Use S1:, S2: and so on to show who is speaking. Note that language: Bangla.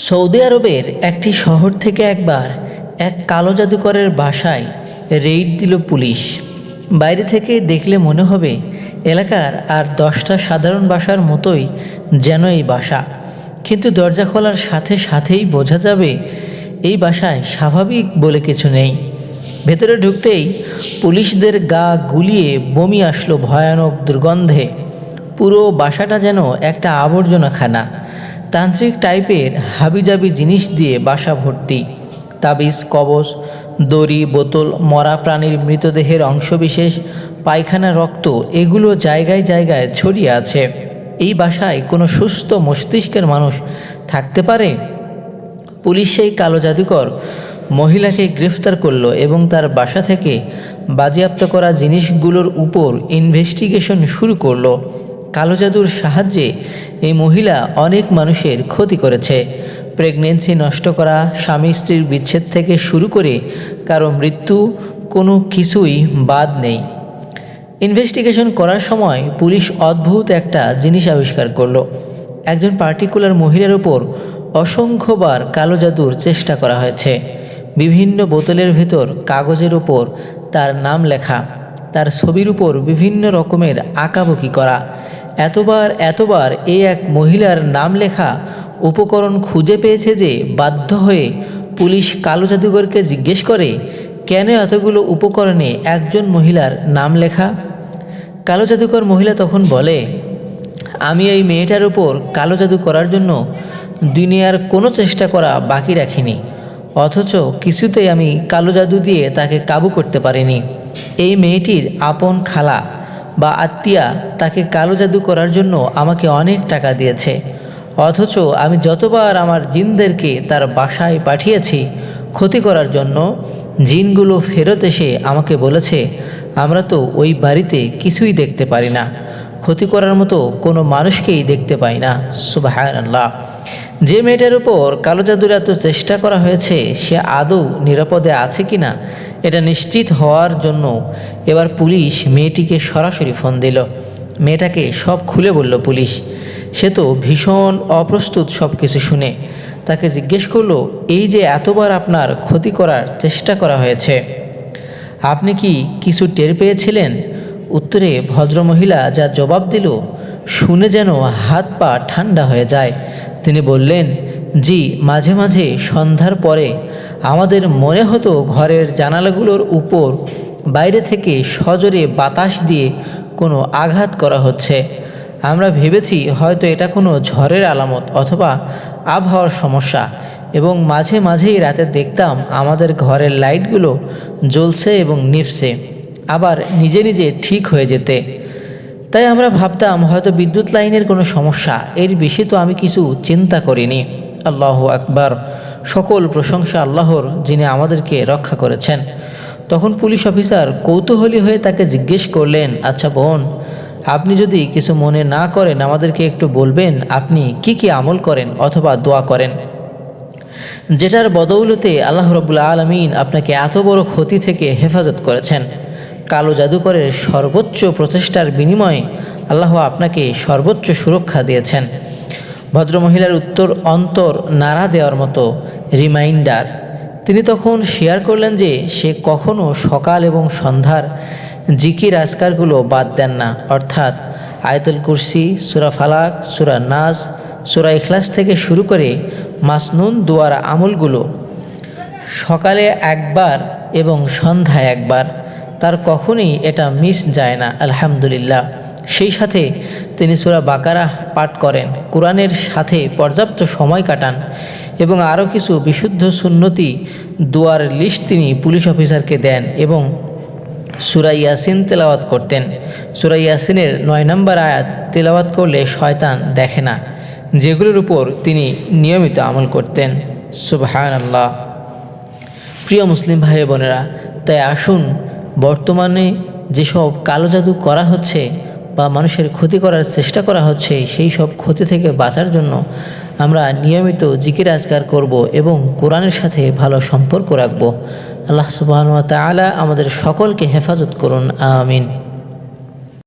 S1: সৌদি আরবের একটি শহর থেকে একবার এক কালো জাদুকরের বাসায় রেইড দিল পুলিশ। বাইরে থেকে দেখলে মনে হবে এলাকার আর 10টা সাধারণ বাসার মতোই যেন এই বাসা, কিন্তু দরজা খোলার সাথে সাথেই বোঝা যাবে এই বাসায় স্বাভাবিক বলে কিছু নেই। ভেতরে ঢুকতেই পুলিশদের গা গুলিয়ে বমি আসলো ভয়ানক দুর্গন্ধে। পুরো বাসাটা যেন একটা আবর্জনাখানা। তান্ত্রিক টাইপের হাবিজাবি জিনিস দিয়ে বাসা ভর্তি। তাবিজ, কবচ, দড়ি, বোতল, মরা প্রাণীর মৃতদেহের অংশবিশেষ, পায়খানা, রক্ত, এগুলো জায়গায় জায়গায় ছড়িয়ে আছে। এই বাসায় কোনো সুস্থ মস্তিষ্কের মানুষ থাকতে পারে? পুলিশ সেই কালো জাদুকর মহিলাকে গ্রেফতার করলো এবং তার বাসা থেকে বাজেয়াপ্ত করা জিনিসগুলোর উপর ইনভেস্টিগেশন শুরু করলো। কালো জাদুর সাহায্যে এই মহিলা অনেক মানুষের ক্ষতি করেছে। প্রেগনেন্সি নষ্ট করা, স্বামী স্ত্রীর বিচ্ছেদ থেকে শুরু করে কারো মৃত্যু, কোনো কিছুই বাদ নেই। ইনভেস্টিগেশন করার সময় পুলিশ অদ্ভুত একটা জিনিস আবিষ্কার করলো। একজন পার্টিকুলার মহিলার উপর অসংখ্যবার কালো জাদুর চেষ্টা করা হয়েছে। বিভিন্ন বোতলের ভেতর কাগজের উপর তার নাম লেখা, তার ছবির উপর বিভিন্ন রকমের আঁকাবুকি করা। এতবার এই এক মহিলার নাম লেখা উপকরণ খুঁজে পেয়েছে যে বাধ্য হয়ে পুলিশ কালো জাদুঘরকে জিজ্ঞেস করে, কেন এতগুলো উপকরণে একজন মহিলার নাম লেখা? কালো জাদুকর মহিলা তখন বলে, আমি এই মেয়েটার উপর কালো জাদু করার জন্য দুনিয়ার কোনো চেষ্টা করা বাকি রাখিনি, অথচ কিছুতেই আমি কালো জাদু দিয়ে তাকে কাবু করতে পারিনি। এই মেয়েটির আপন খালা বা আত্মীয়া তাকে কালো জাদু করার জন্য আমাকে অনেক টাকা দিয়েছে, অথচ আমি যতবার আমার জিনদেরকে তার বাসায় পাঠিয়েছি ক্ষতি করার জন্য, জিনগুলো ফেরত এসে আমাকে বলেছে, আমরা তো ওই বাড়িতে কিছুই দেখতে পারি না, ক্ষতি করার মতো কোনো মানুষকেই দেখতে পাই না। সুবহানাল্লাহ। যে মেয়েটার উপর কালো জাদুর এত চেষ্টা করা হয়েছে সে আদৌ নিরাপদে আছে কিনা এটা নিশ্চিত হওয়ার জন্য এবার পুলিশ মেয়েটিকে সরাসরি ফোন দিল। মেয়েটাকে সব খুলে বলল পুলিশ। সে তো ভীষণ অপ্রস্তুত সব কিছু শুনে। তাকে জিজ্ঞেস করলো, এই যে এতবার আপনার ক্ষতি করার চেষ্টা করা হয়েছে, আপনি কি কিছু টের পেয়েছিলেন? উত্তরে ভদ্রমহিলা যা জবাব দিল শুনে যেন হাত পা ঠান্ডা হয়ে যায়। তিনি বললেন, জি, মাঝে মাঝে সন্ধ্যার পরে আমাদের মনে হতো ঘরের জানালাগুলোর উপর বাইরে থেকে সজোরে বাতাস দিয়ে কোনো আঘাত করা হচ্ছে। আমরা ভেবেছি হয়তো এটা কোনো ঝড়ের আলামত অথবা আবহাওয়ার সমস্যা, এবং মাঝে মাঝেই রাতে দেখতাম আমাদের ঘরের লাইটগুলো জ্বলছে এবং নিভছে, আবার নিজে নিজে ঠিক হয়ে যেতে। তাই আমরা ভাবতাম হয়তো বিদ্যুৎ লাইনের কোনো সমস্যা, এর বেশি তো আমি কিছু চিন্তা করিনি। আল্লাহু আকবার। সকল প্রশংসা আল্লাহর, যিনি আমাদেরকে রক্ষা করেছেন। তখন পুলিশ অফিসার কৌতূহলী হয়ে তাকে জিজ্ঞেস করলেন, আচ্ছা বোন, আপনি যদি কিছু মনে না করেন আমাদেরকে একটু বলবেন আপনি কি আমল করেন অথবা দোয়া করেন, যেটার বদৌলতে আল্লাহ রাব্বুল আলামিন আপনাকে এত বড় ক্ষতি থেকে হেফাজত করেছেন। কালো জাদুকরের সর্বোচ্চ প্রচেষ্টার বিনিময়ে আল্লাহ আপনাকে সর্বোচ্চ সুরক্ষা দিয়েছেন। ভদ্রমহিলার উত্তর অন্তর নাড়া দেওয়ার মতো রিমাইন্ডার। তিনি তখন শেয়ার করলেন যে সে কখনও সকাল এবং সন্ধ্যার জিকির আজকারগুলো বাদ দেন না, অর্থাৎ আয়াতুল কুরসি, সূরা ফালাক, সূরা নাস, সূরা ইখলাস থেকে শুরু করে মাসনুন দুয়ার আমলগুলো সকালে একবার এবং সন্ধ্যায় একবার, তার কখনই এটা মিস যায় না। আলহামদুলিল্লাহ। সেই সাথে তিনি সূরা বাকারা পাঠ করেন, কোরআনের সাথে পর্যাপ্ত সময় কাটান এবং আরও কিছু বিশুদ্ধ সুন্নতি দুয়ার লিস্ট তিনি পুলিশ অফিসারকে দেন এবং সূরা ইয়াসিন তেলাওয়াত করতেন। সূরা ইয়াসিনের 9 নম্বর আয়াত তেলাওয়াত করলে শয়তান দেখে না, যেগুলোর উপর তিনি নিয়মিত আমল করতেন। সুবহানাল্লাহ। প্রিয় মুসলিম ভাই বোনেরা, তাই আসুন বর্তমানে যেসব কালো জাদু করা হচ্ছে বা মানুষের ক্ষতি করার চেষ্টা করা হচ্ছে, সেই সব ক্ষতি থেকে বাঁচার জন্য আমরা নিয়মিত জিকির আজকার করব এবং কোরআনের সাথে ভালো সম্পর্ক রাখব। আল্লাহ সুবহানাহু ওয়া তাআলা আমাদের সকলকে হেফাজত করুন। আমিন।